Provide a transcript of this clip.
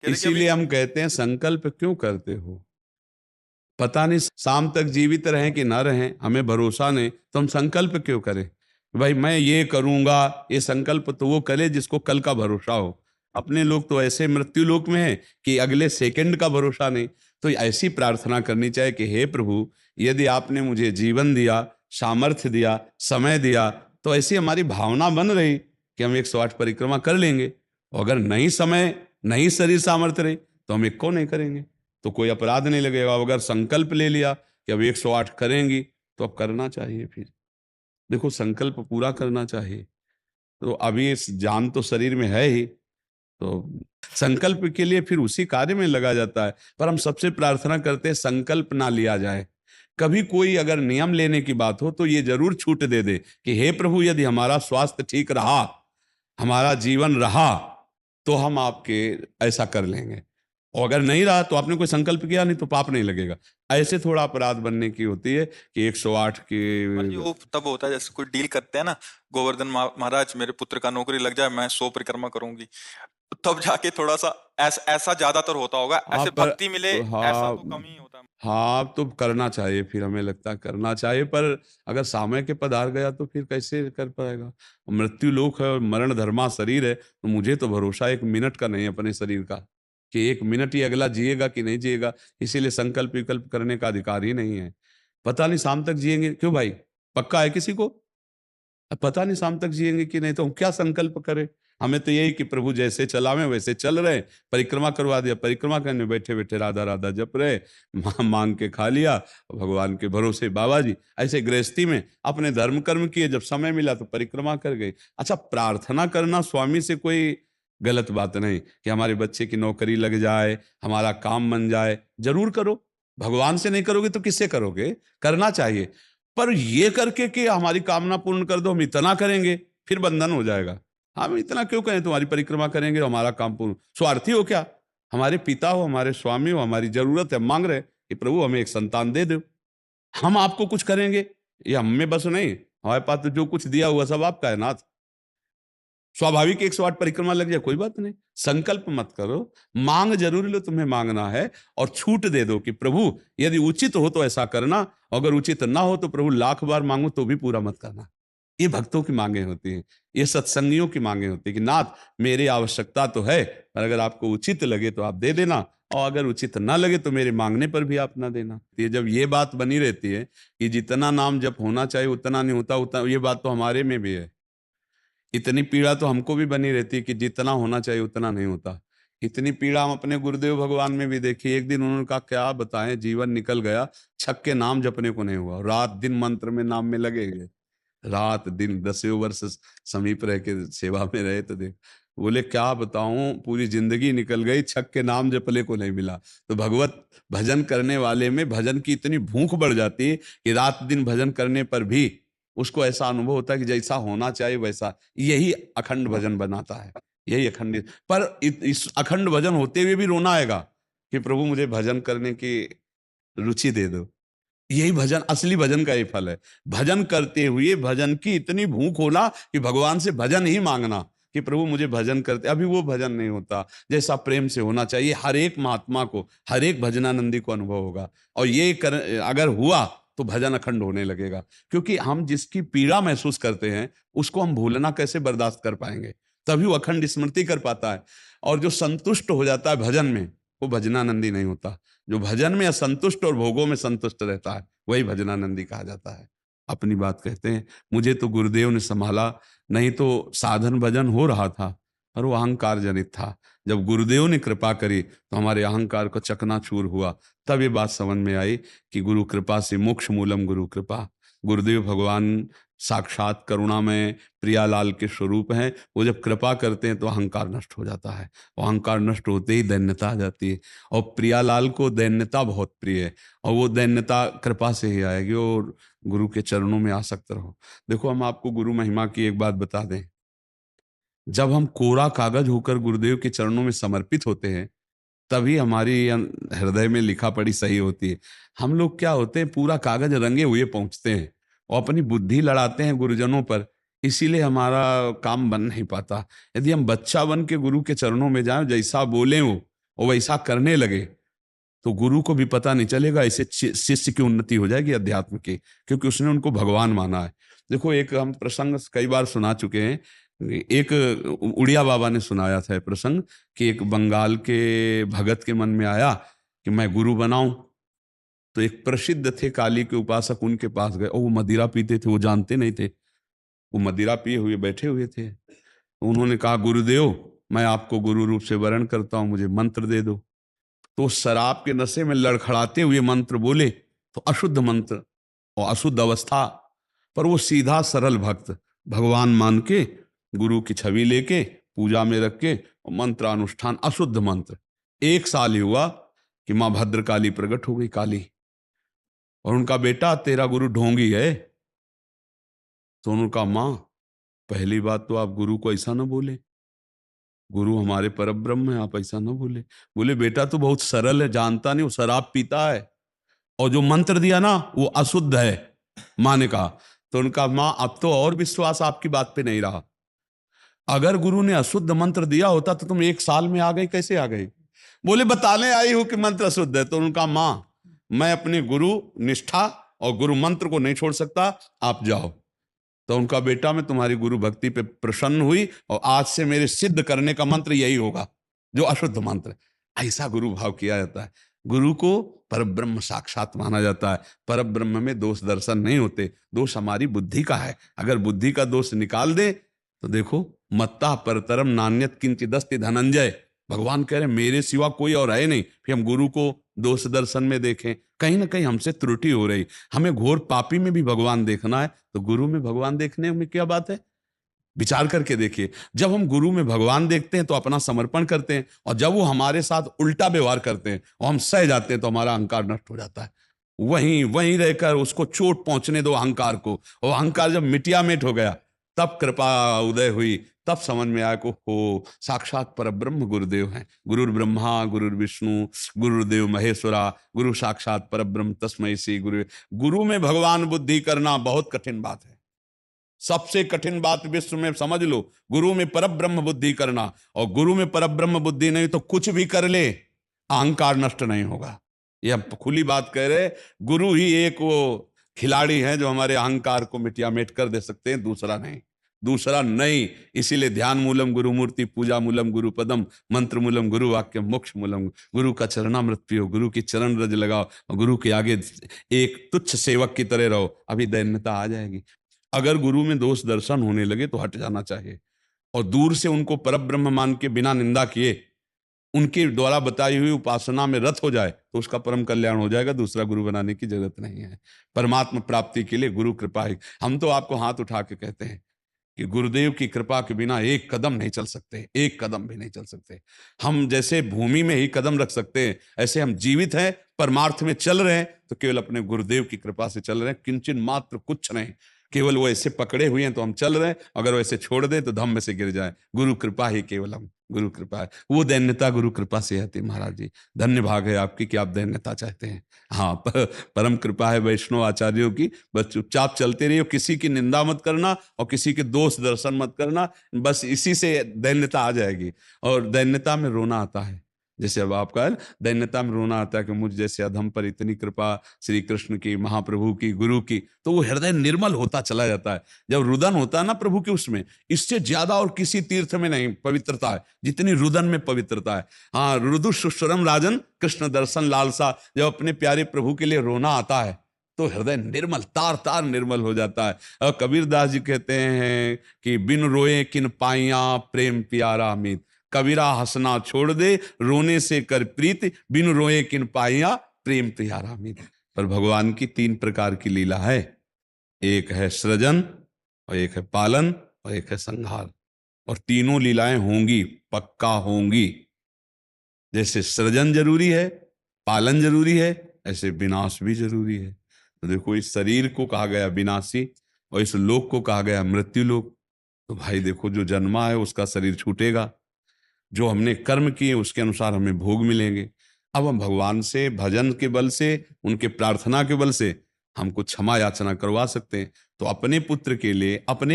कहते कि इसीलिए अभी हम कहते हैं संकल्प क्यों करते हो? पता नहीं शाम तक जीवित रहें कि ना रहें, हमें भरोसा नहीं, तो हम संकल्प क्यों करें? भाई मैं ये करूँगा, ये संकल्प तो वो करे जिसको कल का भरोसा हो। अपने लोग तो ऐसे मृत्यु लोक में हैं कि अगले सेकंड का भरोसा नहीं। तो ऐसी प्रार्थना करनी चाहिए कि हे प्रभु, यदि आपने मुझे जीवन दिया, सामर्थ्य दिया, समय दिया, तो ऐसी हमारी भावना बन रही कि हम 108 परिक्रमा कर लेंगे। और अगर नहीं समय, नहीं शरीर सामर्थ्य रही, तो हम एक नहीं करेंगे। तो कोई अपराध नहीं लगेगा। अगर संकल्प ले लिया कि अब 108 करेंगी, तो अब करना चाहिए फिर। देखो संकल्प पूरा करना चाहिए। तो अभी इस जान तो शरीर में है ही, तो संकल्प के लिए फिर उसी कार्य में लगा जाता है। पर हम सबसे प्रार्थना करते हैं संकल्प ना लिया जाए। कभी कोई अगर नियम लेने की बात हो तो ये जरूर छूट दे दे कि हे प्रभु, यदि हमारा स्वास्थ्य ठीक रहा, हमारा जीवन रहा, तो हम आपके ऐसा कर लेंगे। और अगर नहीं रहा तो आपने कोई संकल्प किया नहीं, तो पाप नहीं लगेगा। ऐसे थोड़ा अपराध बनने की होती है कि 108 की। पर जी वो तब होता है जैसे कोई डील करते हैं ना, गोवर्धन महाराज मेरे पुत्र का नौकरी लग जाए, मैं 100 परिक्रमा करूंगी, तो तब जाके थोड़ा सा ऐसा ज्यादातर होता होगा। हाँ ऐसे पर भक्ति मिले ऐसा हाँ, तो कम ही होता है। हाँ तो करना चाहिए, फिर हमें लगता है करना चाहिए। पर अगर समय के पधार गया तो फिर कैसे कर पाएगा? मृत्यु लोक है और मरण धर्मा शरीर है, तो मुझे तो भरोसा 1 मिनट का नहीं है अपने शरीर का, कि 1 मिनट ही अगला जिएगा कि नहीं जिएगा। इसीलिए संकल्प विकल्प करने का अधिकार ही नहीं है। पता नहीं शाम तक जिएंगे क्यों भाई? पक्का है किसी को? अब पता नहीं शाम तक जिएंगे कि नहीं, तो हम क्या संकल्प करें? हमें तो यही कि प्रभु जैसे चलावे वैसे चल रहे। परिक्रमा करवा दिया, परिक्रमा करने बैठे बैठे राधा राधा जप रहे, मांग के खा लिया, भगवान के भरोसे बाबा जी। ऐसे गृहस्थी में अपने धर्म कर्म किए, जब समय मिला तो परिक्रमा कर गए। अच्छा, प्रार्थना करना स्वामी से कोई गलत बात नहीं कि हमारे बच्चे की नौकरी लग जाए, हमारा काम बन जाए, जरूर करो। भगवान से नहीं करोगे तो किससे करोगे? करना चाहिए। पर ये करके कि हमारी कामना पूर्ण कर दो, हम इतना करेंगे, फिर बंधन हो जाएगा। हम इतना क्यों करें, तुम्हारी परिक्रमा करेंगे हमारा काम पूर्ण? स्वार्थी हो क्या? हमारे पिता हो, हमारे स्वामी हो, हमारी जरूरत है, मांग रहे कि प्रभु हमें एक संतान दे दो, हम आपको कुछ करेंगे। ये हम में बस नहीं, हमारे पास तो जो कुछ दिया हुआ सब आपका है नाथ। स्वाभाविक 108 परिक्रमा लग जाए, कोई बात नहीं। संकल्प मत करो, मांग जरूर लो, तुम्हें मांगना है। और छूट दे दो कि प्रभु यदि उचित हो तो ऐसा करना, अगर उचित ना हो तो प्रभु लाख बार मांगो तो भी पूरा मत करना। ये भक्तों की मांगे होती हैं, ये सत्संगियों की मांगे होती है कि नाथ मेरी आवश्यकता तो है, पर अगर आपको उचित लगे तो आप दे देना, और अगर उचित ना लगे तो मेरे मांगने पर भी आप ना देना। ये जब ये बात बनी रहती है कि जितना नाम जप होना चाहिए उतना नहीं होता, उतना, ये बात तो हमारे में भी है। इतनी पीड़ा तो हमको भी बनी रहती है कि जितना होना चाहिए उतना नहीं होता। इतनी पीड़ा हम अपने गुरुदेव भगवान में भी देखी। एक दिन उन्होंने कहा क्या बताएं, जीवन निकल गया, छक के नाम जपने को नहीं हुआ, रात दिन मंत्र में नाम में लगे गए, रात दिन 10 वर्ष समीप रह के सेवा में रहे। तो देख, बोले क्या बताऊं, पूरी जिंदगी निकल गई, छक के नाम जपले को नहीं मिला। तो भगवत भजन करने वाले में भजन की इतनी भूख बढ़ जाती है कि रात दिन भजन करने पर भी उसको ऐसा अनुभव होता है कि जैसा होना चाहिए वैसा। यही अखंड भजन बनाता है, यही अखंड। पर इस अखंड भजन होते हुए भी रोना आएगा कि प्रभु मुझे भजन करने की रुचि दे दो। यही भजन, असली भजन का ही फल है। भजन करते हुए भजन की इतनी भूख होना कि भगवान से भजन ही मांगना कि प्रभु मुझे भजन करते। अभी वो भजन नहीं होता जैसा प्रेम से होना चाहिए। हर एक महात्मा को, हर एक भजनानंदी को अनुभव होगा। और ये अगर हुआ तो भजन अखंड होने लगेगा। क्योंकि हम जिसकी पीड़ा महसूस करते हैं उसको हम भूलना कैसे बर्दाश्त कर पाएंगे? तभी वो अखंड स्मृति कर पाता है। और जो संतुष्ट हो जाता है भजन में, वो भजनानंदी नहीं होता। जो भजन में असंतुष्ट और भोगों में संतुष्ट रहता है वही भजनानंदी कहा जाता है। अपनी बात कहते हैं, मुझे तो गुरुदेव ने संभाला, नहीं तो साधन भजन हो रहा था, पर वो अहंकार जनित था। जब गुरुदेव ने कृपा करी तो हमारे अहंकार को चकनाचूर हुआ। तब ये बात समझ में आई कि गुरु कृपा से मोक्ष मूलम गुरु कृपा। गुरुदेव भगवान साक्षात करुणामय प्रियालाल के स्वरूप हैं। वो जब कृपा करते हैं तो अहंकार नष्ट हो जाता है, और अहंकार नष्ट होते ही दैन्यता आ जाती है। और प्रियालाल को दैन्यता बहुत प्रिय है, और वो दैन्यता कृपा से ही आएगी। और गुरु के चरणों में आसक्त रहो। देखो, हम आपको गुरु महिमा की एक बात बता दें। जब हम कोरा कागज होकर गुरुदेव के चरणों में समर्पित होते हैं, तभी हमारी हृदय में लिखा पढ़ी सही होती है। हम लोग क्या होते हैं, पूरा कागज रंगे हुए पहुंचते हैं और अपनी बुद्धि लड़ाते हैं गुरुजनों पर। इसीलिए हमारा काम बन नहीं पाता। यदि हम बच्चा बन के गुरु के चरणों में जाएं, जैसा बोले वो, और वैसा करने लगे तो गुरु को भी पता नहीं चलेगा, ऐसे शिष्य की उन्नति हो जाएगी अध्यात्म की, क्योंकि उसने उनको भगवान माना है। देखो एक हम प्रसंग कई बार सुना चुके हैं, एक उड़िया बाबा ने सुनाया था प्रसंग कि एक बंगाल के भगत के मन में आया कि मैं गुरु बनाऊं, तो एक प्रसिद्ध थे काली के उपासक उनके पास गए, और वो मदिरा पीते थे, वो जानते नहीं थे, वो मदिरा पिए हुए बैठे हुए थे। तो उन्होंने कहा गुरुदेव मैं आपको गुरु रूप से वरण करता हूं, मुझे मंत्र दे दो। तो शराब के नशे में लड़खड़ाते हुए मंत्र बोले, तो अशुद्ध मंत्र और अशुद्ध अवस्था, पर वो सीधा सरल भक्त भगवान मान के गुरु की छवि लेके पूजा में रख के और मंत्र अनुष्ठान, अशुद्ध मंत्र। 1 साल ही हुआ कि माँ भद्रकाली प्रकट हो गई, काली, और उनका बेटा तेरा गुरु ढोंगी है। तो उन्होंने कहा माँ पहली बात तो आप गुरु को ऐसा ना बोले, गुरु हमारे परब्रह्म है, आप ऐसा ना बोले। बोले बेटा तो बहुत सरल है, जानता नहीं, वो शराब पीता है, और जो मंत्र दिया ना वो अशुद्ध है। माँ ने कहा, तो उनका माँ अब तो और विश्वास आपकी बात पे नहीं रहा, अगर गुरु ने अशुद्ध मंत्र दिया होता तो तुम 1 साल में आ गई, कैसे आ गई? बोले बताने आई हो कि मंत्र अशुद्ध है। तो उनका माँ मैं अपने गुरु निष्ठा और गुरु मंत्र को नहीं छोड़ सकता, आप जाओ। तो उनका बेटा मैं तुम्हारी गुरु भक्ति पे प्रसन्न हुई, और आज से मेरे सिद्ध करने का मंत्र यही होगा जो अशुद्ध मंत्र। ऐसा गुरु भाव किया जाता है। गुरु को परब्रह्म साक्षात माना जाता है। परब्रह्म में दोष दर्शन नहीं होते, दोष हमारी बुद्धि का है। अगर बुद्धि का दोष निकाल दे तो देखो, मत्ता परतरम नान्यत किंचिदस्ति धनंजय, भगवान कह रहे मेरे सिवा कोई और है नहीं। फिर हम गुरु को दोष दर्शन में देखें, कहीं ना कहीं हमसे त्रुटि हो रही। हमें घोर पापी में भी भगवान देखना है, तो गुरु में भगवान देखने में क्या बात है? विचार करके देखिए, जब हम गुरु में भगवान देखते हैं तो अपना समर्पण करते हैं, और जब वो हमारे साथ उल्टा व्यवहार करते हैं और हम सह जाते हैं तो हमारा अहंकार नष्ट हो जाता है। वहीं वहीं रहकर उसको चोट पहुंचने दो अहंकार को, और अहंकार जब मिटिया मिट हो गया तब कृपा उदय हुई, तब समझ में आया को हो साक्षात परब्रह्म गुरुदेव हैं। गुरुर ब्रह्मा गुरुर विष्णु गुरुदेव महेश्वरा, गुरु साक्षात परब्रह्म तस्मै श्री गुरु। गुरु में भगवान बुद्धि करना बहुत कठिन बात है, सबसे कठिन बात विश्व में, समझ लो। गुरु में परब्रह्म बुद्धि करना, और गुरु में परब्रह्म बुद्धि नहीं तो कुछ भी कर ले अहंकार नष्ट नहीं होगा। ये हम खुली बात कह रहे। गुरु ही एक वो खिलाड़ी है जो हमारे अहंकार को मिटिया मेट कर दे सकते हैं, दूसरा नहीं, दूसरा नहीं। इसीलिए ध्यान मूलम गुरु मूर्ति, पूजा मूलम गुरु पदम, मंत्र मूलम गुरु वाक्य, मोक्ष मूलम गुरु का चरणामृत पियो, गुरु की चरण रज लगाओ, और गुरु के आगे एक तुच्छ सेवक की तरह रहो, अभी दैन्यता आ जाएगी। अगर गुरु में दोष दर्शन होने लगे तो हट जाना चाहिए, और दूर से उनको परब्रह्म मान के बिना निंदा किए उनके द्वारा बताई हुई उपासना में रत हो जाए तो उसका परम कल्याण हो जाएगा। दूसरा गुरु बनाने की जरूरत नहीं है। परमात्मा प्राप्ति के लिए गुरु कृपा ही। हम तो आपको हाथ उठा के कहते हैं कि गुरुदेव की कृपा के बिना एक कदम नहीं चल सकते, एक कदम भी नहीं चल सकते। हम जैसे भूमि में ही कदम रख सकते हैं, ऐसे हम जीवित हैं, परमार्थ में चल रहे हैं तो केवल अपने गुरुदेव की कृपा से चल रहे हैं, किंचन मात्र कुछ नहीं। केवल वो ऐसे पकड़े हुए हैं तो हम चल रहे हैं, अगर वैसे छोड़ दें तो धम में से गिर जाए। गुरु कृपा ही केवल, हम गुरु कृपा है, वो दैन्यता गुरु कृपा से आती। महाराज जी धन्य भाग है आपकी कि आप दैन्यता चाहते हैं। हाँ, परम कृपा है वैष्णव आचार्यों की। बस चुपचाप चलते रहिए, किसी की निंदा मत करना और किसी के दोष दर्शन मत करना, बस इसी से दैन्यता आ जाएगी। और दैन्यता में रोना आता है, जैसे अब आपका दैन्यता में रोना आता है कि मुझ जैसे अधम पर इतनी कृपा श्री कृष्ण की, महाप्रभु की, गुरु की, तो वो हृदय निर्मल होता चला जाता है। जब रुदन होता है ना प्रभु के, उसमें इससे ज्यादा और किसी तीर्थ में नहीं पवित्रता है जितनी रुदन में पवित्रता है। हाँ, रुदु सुस्वरम राजन कृष्ण दर्शन लालसा, जब अपने प्यारे प्रभु के लिए रोना आता है तो हृदय निर्मल, तार तार निर्मल हो जाता है। और कबीरदास जी कहते हैं कि बिन रोए किन पाइया प्रेम प्यारा अमित, कबीरा हंसना छोड़ दे रोने से कर प्रीत, बिन रोए किन पाइया प्रेम प्यारा मीत। पर भगवान की 3 प्रकार की लीला है, एक है सृजन और एक है पालन और एक है संहार, और तीनों लीलाएं होंगी, पक्का होंगी। जैसे सृजन जरूरी है, पालन जरूरी है, ऐसे विनाश भी जरूरी है। तो देखो, इस शरीर को कहा गया विनाशी और इस लोक को कहा गया मृत्यु लोक। तो भाई देखो, जो जन्मा है उसका शरीर छूटेगा, जो हमने कर्म किए उसके अनुसार हमें भोग मिलेंगे। अब हम भगवान से भजन के बल से, उनके प्रार्थना के बल से हमको क्षमा याचना करवा सकते हैं। तो अपने पुत्र के लिए, अपने